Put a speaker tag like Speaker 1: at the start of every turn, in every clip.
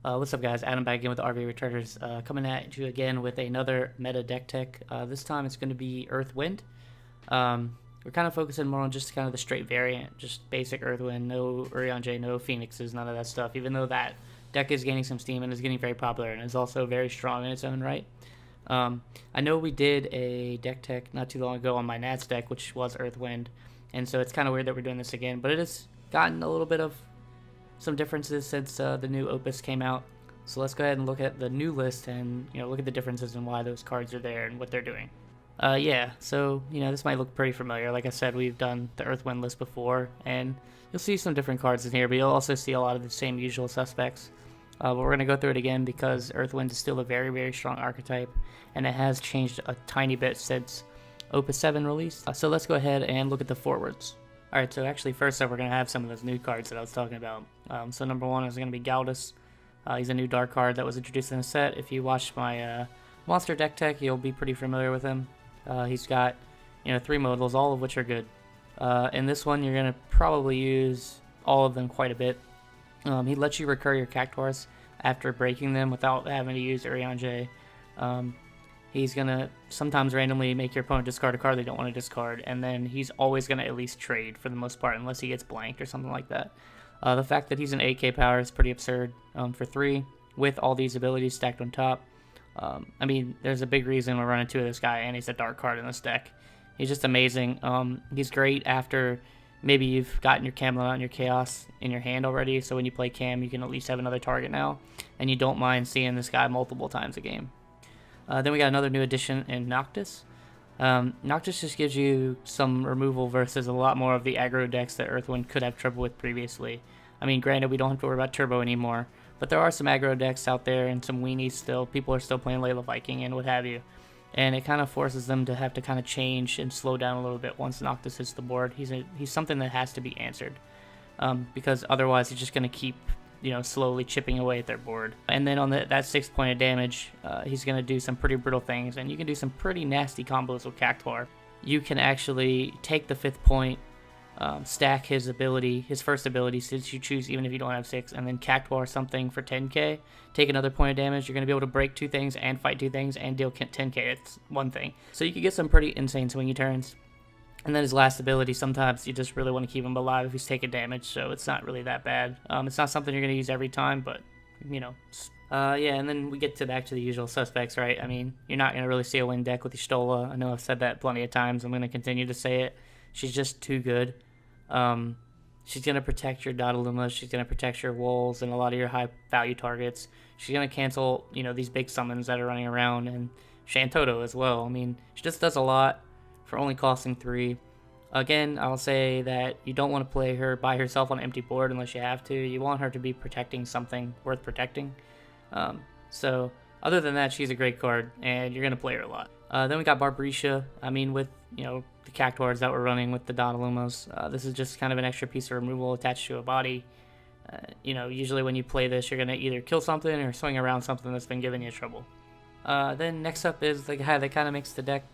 Speaker 1: What's up, guys? Adam back again with the RV Returners, coming at you again with another meta deck tech. This time it's going to be Earth Wind. We're kind of focusing more on just kind of the straight variant, just basic Earth Wind, no Urianger, no Phoenixes, none of that stuff, even though that deck is gaining some steam and is getting very popular and is also very strong in its own right. I know we did a deck tech not too long ago on my Nats deck, which was Earth Wind, and so it's kind of weird that we're doing this again, but it has gotten a little bit of some differences since the new Opus came out. So let's go ahead and look at the new list and look at the differences and why those cards are there and what they're doing. Yeah, so this might look pretty familiar. Like I said, we've done the Earthwind list before, and you'll see some different cards in here, but you'll also see a lot of the same usual suspects. But we're going to go through it again because Earthwind is still a very, very strong archetype, and it has changed a tiny bit since Opus 7 released. So let's go ahead and look at the forwards. Alright, so actually first up we're going to have some of those new cards that I was talking about. So number one is going to be Diabolus. He's a new dark card that was introduced in the set. If you watched my monster deck tech, you'll be pretty familiar with him. He's got 3 modals, all of which are good. In this one you're going to probably use all of them quite a bit. He lets you recur your Cactuars after breaking them without having to use Urianger. He's going to sometimes randomly make your opponent discard a card they don't want to discard, and then he's always going to at least trade for the most part, unless he gets blanked or something like that. The fact that he's an 8k power is pretty absurd for 3, with all these abilities stacked on top. I mean, there's a big reason we're running 2 of this guy, and he's a dark card in this deck. He's just amazing. He's great after maybe you've gotten your Camelot and your Chaos in your hand already, so when you play Cam, you can at least have another target now, and you don't mind seeing this guy multiple times a game. Then we got another new addition in Noctis. Noctis just gives you some removal versus a lot more of the aggro decks that Earthwind could have trouble with previously. I mean, granted, we don't have to worry about Turbo anymore, but there are some aggro decks out there and some weenies still. People are still playing Layla Viking and what have you. And it kind of forces them to have to kind of change and slow down a little bit once Noctis hits the board. He's something that has to be answered. Because otherwise he's just going to keep slowly chipping away at their board. And then on that 6 point of damage, he's going to do some pretty brutal things, and you can do some pretty nasty combos with Cactuar. You can actually take the 5th point, stack his first ability, since you choose even if you don't have 6, and then Cactuar something for 10k, take another point of damage. You're going to be able to break 2 things and fight 2 things and deal 10k. It's one thing. So you can get some pretty insane swingy turns. And then his last ability, sometimes you just really want to keep him alive if he's taking damage, so it's not really that bad. It's not something you're going to use every time, but, yeah, and then we get back to the usual suspects, right? I mean, you're not going to really see a win deck with Y'shtola. I know I've said that plenty of times. I'm going to continue to say it. She's just too good. She's going to protect your Dadaluma. She's going to protect your Wolves and a lot of your high-value targets. She's going to cancel, these big summons that are running around, and Shantoto as well. I mean, she just does a lot for only costing 3. Again, I'll say that you don't want to play her by herself on an empty board unless you have to. You want her to be protecting something worth protecting. So other than that, she's a great card, and you're going to play her a lot. Then we got Barbarisha. I mean, with the Cactuars that we're running with the Dadalumas, this is just kind of an extra piece of removal attached to a body. Usually when you play this, you're going to either kill something or swing around something that's been giving you trouble. Then next up is the guy that kind of makes the deck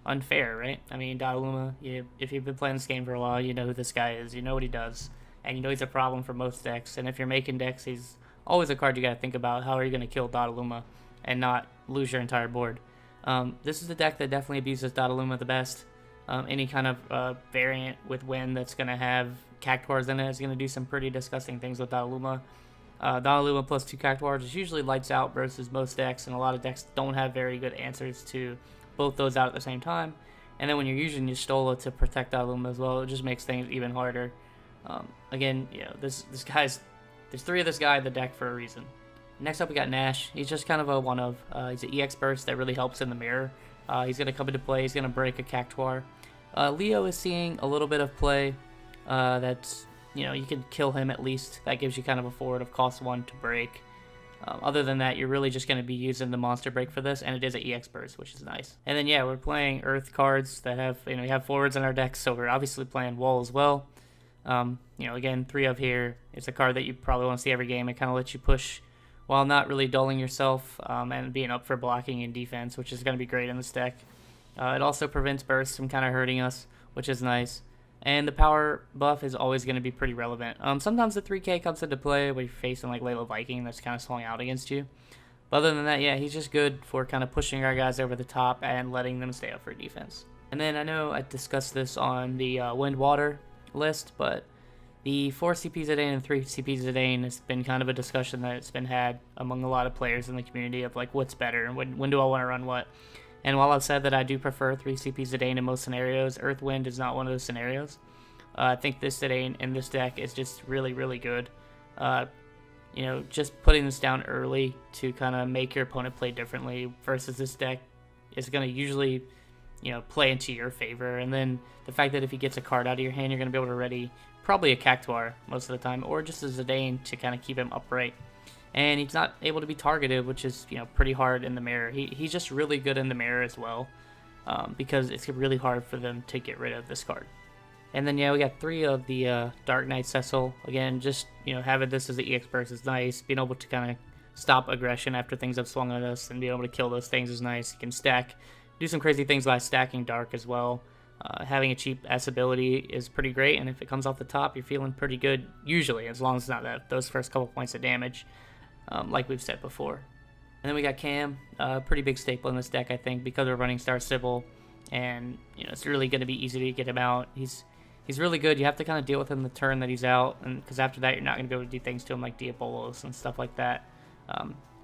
Speaker 1: unfair, right? I mean, Dadaluma, if you've been playing this game for a while, you know who this guy is, you know what he does, and you know he's a problem for most decks. And if you're making decks, he's always a card you gotta think about. How are you gonna kill Dadaluma and not lose your entire board? This is the deck that definitely abuses Dadaluma the best. Any kind of variant with Wind that's gonna have Cactuars in it is gonna do some pretty disgusting things with Dadaluma. Dadaluma plus 2 Cactuars is usually lights out versus most decks, and a lot of decks don't have very good answers to both those out at the same time. And then when you're using Y'shtola to protect Dadaluma as well, it just makes things even harder. Again, this guy's, there's 3 of this guy in the deck for a reason. Next up we got Nash. He's just kind of a one of. He's an EX burst that really helps in the mirror. He's going to come into play. He's going to break a Cactuar. Leo is seeing a little bit of play. That's, you can kill him at least. That gives you kind of a forward of cost 1 to break. Other than that, you're really just going to be using the monster break for this, and it is an EX burst, which is nice. And then, yeah, we're playing Earth cards that have, we have forwards in our deck, so we're obviously playing Wall as well. Again, 3 of here. It's a card that you probably want to see every game. It kind of lets you push while not really dulling yourself, and being up for blocking and defense, which is going to be great in this deck. It also prevents bursts from kind of hurting us, which is nice. And the power buff is always going to be pretty relevant. Sometimes the 3k comes into play when you're facing like Layla Viking that's kind of slowing out against you. But other than that, yeah, he's just good for kind of pushing our guys over the top and letting them stay up for defense. And then I know I discussed this on the Wind Water list, but the 4 CP Zidane and 3 CP Zidane has been kind of a discussion that it's been had among a lot of players in the community of like what's better and when do I want to run what. And while I've said that I do prefer 3 CP Zidane in most scenarios, Earth Wind is not one of those scenarios. I think this Zidane in this deck is just really, really good. You know, just putting this down early to kind of make your opponent play differently versus this deck is going to usually, you know, play into your favor. And then the fact that if he gets a card out of your hand, you're going to be able to ready probably a Cactuar most of the time, or just a Zidane to kind of keep him upright. And he's not able to be targeted, which is, you know, pretty hard in the mirror. He's just really good in the mirror as well, because it's really hard for them to get rid of this card. And then, yeah, we got 3 of the Dark Knight Cecil. Again, just, you know, having this as the EX burst is nice. Being able to kind of stop aggression after things have swung at us and being able to kill those things is nice. You can stack, do some crazy things by stacking Dark as well. Having a cheap S ability is pretty great, and if it comes off the top, you're feeling pretty good, usually, as long as it's not those first couple points of damage. Like we've said before. And then we got Cam, pretty big staple in this deck, I think, because we're running Star Sybil, and you know it's really going to be easy to get him out. He's really good. You have to kind of deal with him the turn that he's out, and because after that you're not going to be able to do things to him like Diabolus and stuff like that.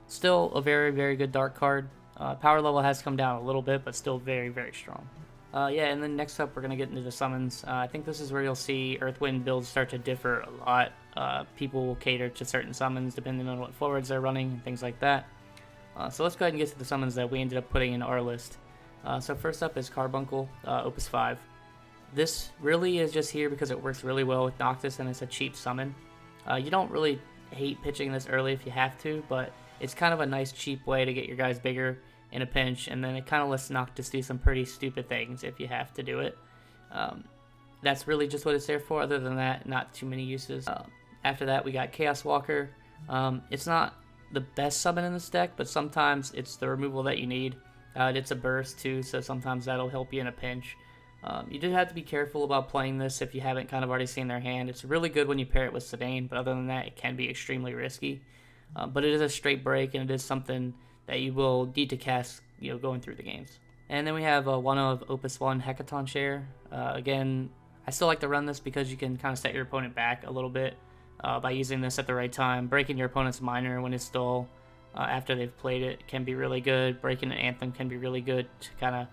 Speaker 1: Still a very, very good dark card. Power level has come down a little bit, but still very, very strong. Yeah, and then next up we're going to get into the summons. I think this is where you'll see Earthwind builds start to differ a lot. People will cater to certain summons depending on what forwards they're running and things like that. So let's go ahead and get to the summons that we ended up putting in our list. So first up is Carbuncle, Opus 5. This really is just here because it works really well with Noctis and it's a cheap summon. You don't really hate pitching this early if you have to, but it's kind of a nice cheap way to get your guys bigger in a pinch, and then it kind of lets Noctis do some pretty stupid things if you have to do it. That's really just what it's there for. Other than that, not too many uses. After that, we got Chaos Walker. It's not the best summon in this deck, but sometimes it's the removal that you need. It's a burst too, so sometimes that'll help you in a pinch. You do have to be careful about playing this if you haven't kind of already seen their hand. It's really good when you pair it with Zidane, but other than that, it can be extremely risky. But it is a straight break, and it is something that you will need to cast, you know, going through the games. And then we have one of Opus 1 Hecaton Share. Again, I still like to run this because you can kind of set your opponent back a little bit by using this at the right time. Breaking your opponent's minor when it's dull after they've played it can be really good. Breaking an Anthem can be really good to kind of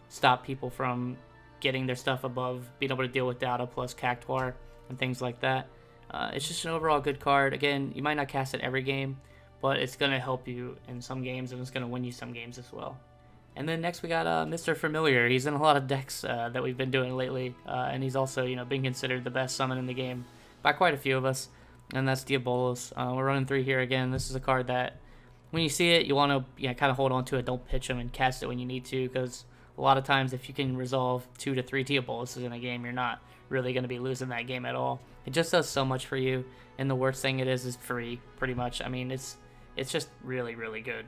Speaker 1: stop people from getting their stuff above, being able to deal with Data plus Cactuar and things like that. It's just an overall good card. Again, you might not cast it every game, but it's going to help you in some games, and it's going to win you some games as well. And then next we got Mr. Familiar. He's in a lot of decks that we've been doing lately, and he's also, you know, been considered the best summon in the game by quite a few of us, and that's Diabolus. We're running 3 here again. This is a card that when you see it, you want to kind of hold on to it. Don't pitch him and cast it when you need to, because a lot of times if you can resolve 2 to 3 Diaboluses in a game, you're not really going to be losing that game at all. It just does so much for you, and the worst thing it is free, pretty much. I mean, it's just really, really good.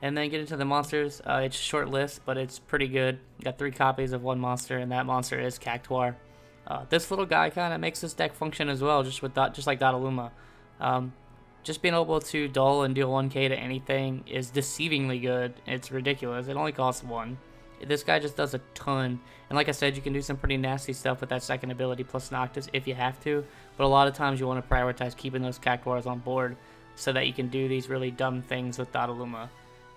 Speaker 1: And then get into the monsters. It's a short list, but it's pretty good. Got 3 copies of one monster, and that monster is Cactuar. This little guy kind of makes this deck function as well, just like Dadaluma. Just being able to dull and deal 1k to anything is deceivingly good. It's ridiculous. It only costs 1. This guy just does a ton, and like I said, you can do some pretty nasty stuff with that second ability plus Noctis if you have to, but a lot of times you want to prioritize keeping those Cactuars on board so that you can do these really dumb things with Dadaluma.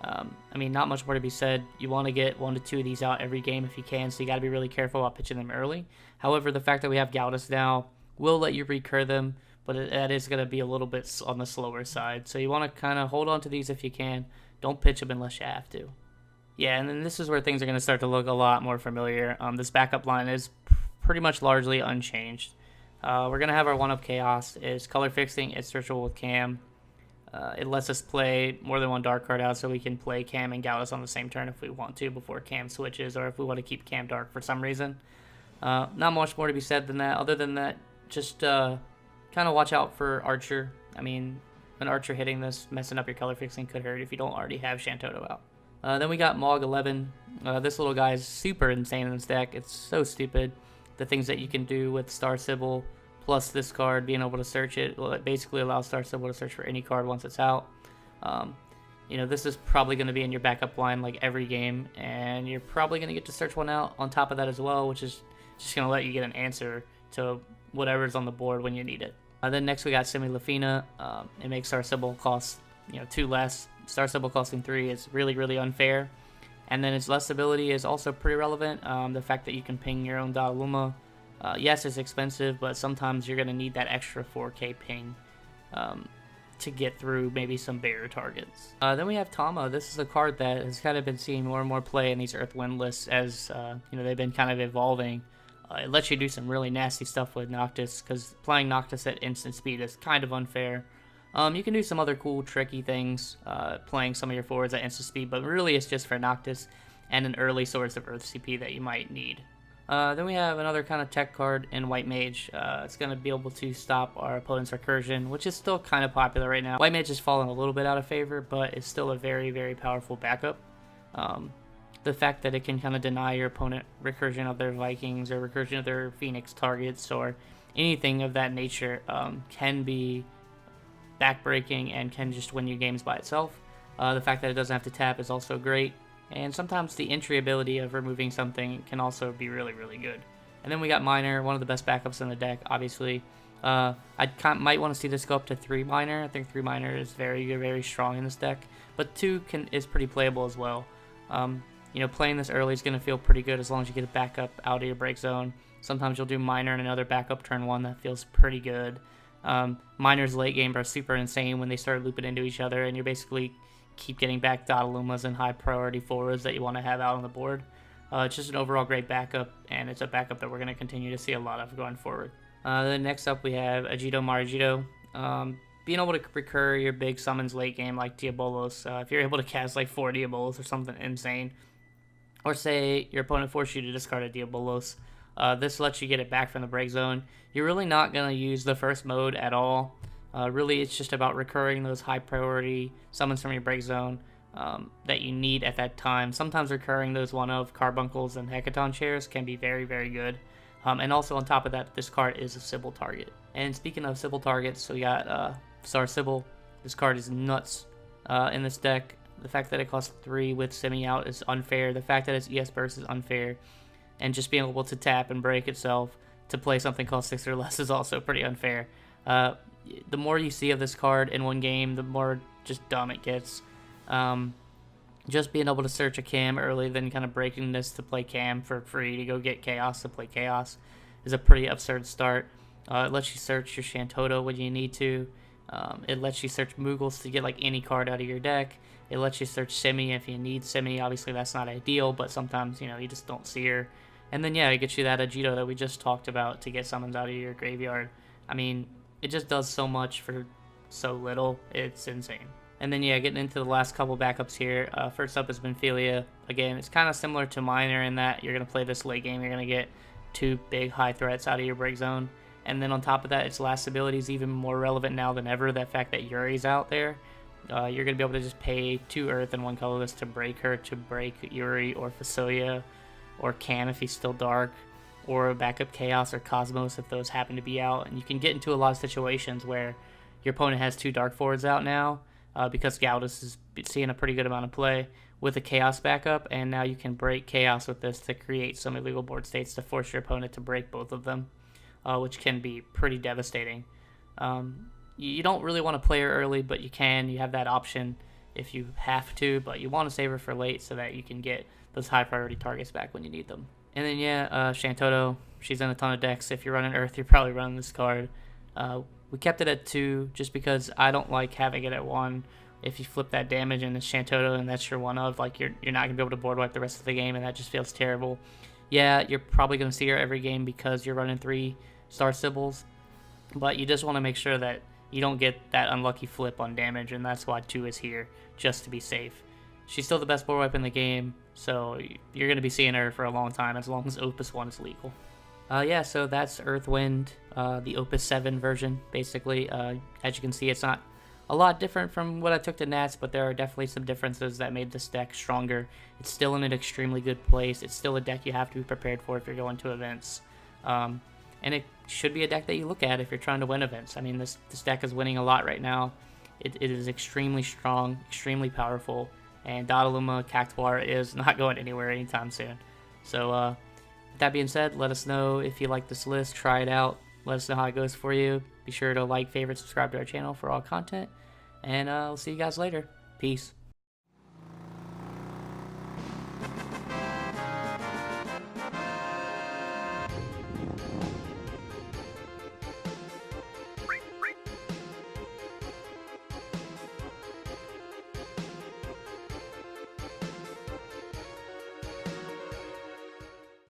Speaker 1: I mean, not much more to be said. You want to get 1 to 2 of these out every game if you can, so you got to be really careful about pitching them early. However, the fact that we have Gautis now will let you recur them, but that is going to be a little bit on the slower side, so you want to kind of hold on to these if you can. Don't pitch them unless you have to. Yeah, and then this is where things are going to start to look a lot more familiar. This backup line is pretty much largely unchanged. We're going to have our 1-up Chaos. It's color fixing. It's Ritual with Cam. It lets us play more than 1 dark card out, so we can play Cam and Gautis on the same turn if we want to before Cam switches, or if we want to keep Cam dark for some reason. Not much more to be said than that. Other than that, just kind of watch out for Archer. I mean, an Archer hitting this, messing up your color fixing could hurt if you don't already have Shantoto out. Then we got Mog 11. This little guy is super insane in this deck. It's so stupid. the things that you can do with Star Sybil, plus this card being able to search it. Well, it basically allows Star Sybil to search for any card once it's out. You know, this is probably going to be in your backup line like every game, and you're probably going to get to search one out on top of that as well, which is just going to let you get an answer to whatever's on the board when you need it. Then next we got Semi Lafina. It makes Star Sybil cost 2 less. Star Sybil costing 3 is really unfair. And then its less ability is also pretty relevant. The fact that you can ping your own Dadaluma. Yes, it's expensive, but sometimes you're going to need that extra 4k ping to get through maybe some bigger targets. Then we have Tama. This is a card that has kind of been seeing more and more play in these Earth-Wind lists as they've been kind of evolving. It lets you do some really nasty stuff with Noctis, because playing Noctis at instant speed is kind of unfair. You can do some other cool, tricky things, playing some of your forwards at instant speed, but really it's just for Noctis and an early source of Earth CP that you might need. Then we have another kind of tech card in White Mage. It's going to be able to stop our opponent's recursion, which is still kind of popular right now. White Mage has fallen a little bit out of favor, but it's still a very powerful backup. The fact that it can kind of deny your opponent recursion of their Vikings or recursion of their Phoenix targets or anything of that nature can be backbreaking and can just win you games by itself. The fact that it doesn't have to tap is also great. And sometimes the entry ability of removing something can also be really good. And then we got Miner, one of the best backups in the deck, obviously. I might want to see this go up to 3 Miner. I think 3 Miner is very strong in this deck. But 2 is pretty playable as well. Playing this early is going to feel pretty good as long as you get a backup out of your break zone. Sometimes you'll do Miner and another backup turn 1 that feels pretty good. Miners late game are super insane when they start looping into each other, and you're basically keep getting back Dadalumas and high priority forwards that you want to have out on the board. It's just an overall great backup, and it's a backup that we're going to continue to see a lot of going forward. Then next up we have Agito Marigito. Being able to recur your big summons late game like Diabolus. If you're able to cast like 4 Diabolus or something insane, or say your opponent forced you to discard a Diabolus, this lets you get it back from the break zone. You're really not going to use the first mode at all. Really, it's just about recurring those high priority summons from your break zone that you need at that time. Sometimes recurring those one-of Carbuncles and Hecaton chairs can be very good. And also on top of that, this card is a Sybil target. And speaking of Sybil targets, we got Star Sybil. This card is nuts in this deck. The fact that it costs 3 with Semi out is unfair. The fact that its ES burst is unfair. And just being able to tap and break itself to play something cost 6 or less is also pretty unfair. The more you see of this card in one game, the more just dumb it gets. Just being able to search a Cam early, then kind of breaking this to play Cam for free to go get Chaos to play Chaos is a pretty absurd start. It lets you search your Shantoto when you need to. It lets you search Moogles to get like any card out of your deck. It lets you search Semi if you need Semi. Obviously that's not ideal, but sometimes you just don't see her. And then it gets you that Agito that we just talked about to get summons out of your graveyard. I mean, it just does so much for so little. It's insane. And then getting into the last couple backups here. First up has been Philia. Again, it's kind of similar to Miner in that you're going to play this late game. You're going to get 2 big high threats out of your break zone. And then on top of that, its last ability is even more relevant now than ever. The fact that Yuri's out there. You're going to be able to just pay 2 Earth and 1 colorless to break her, to break Yuri or Philia or Cam if he's still dark, or a backup Chaos or Cosmos if those happen to be out. And you can get into a lot of situations where your opponent has 2 dark forwards out now because Galdus is seeing a pretty good amount of play with a Chaos backup, and now you can break Chaos with this to create some illegal board states to force your opponent to break both of them, which can be pretty devastating. You don't really want to play her early, but you can. You have that option if you have to, but you want to save her for late so that you can get those high priority targets back when you need them. And then Shantoto, she's in a ton of decks. If you're running Earth, you're probably running this card. We kept it at 2 just because I don't like having it at 1. If you flip that damage and it's Shantoto and that's your one-of, like you're not going to be able to board wipe the rest of the game, and that just feels terrible. You're probably going to see her every game because you're running 3 Star Sybils, but you just want to make sure that you don't get that unlucky flip on damage, and that's why 2 is here, just to be safe. She's still the best board wipe in the game, so you're going to be seeing her for a long time as long as Opus 1 is legal. So that's Earthwind, the Opus 7 version, basically. As you can see, it's not a lot different from what I took to Nats, but there are definitely some differences that made this deck stronger. It's still in an extremely good place. It's still a deck you have to be prepared for if you're going to events. And it should be a deck that you look at if you're trying to win events. I mean, this deck is winning a lot right now. It is extremely strong, extremely powerful, and Dadaluma Cactuar is not going anywhere anytime soon. So, with that being said, let us know if you like this list, try it out, let us know how it goes for you. Be sure to like, favorite, subscribe to our channel for all content, and we'll see you guys later. Peace.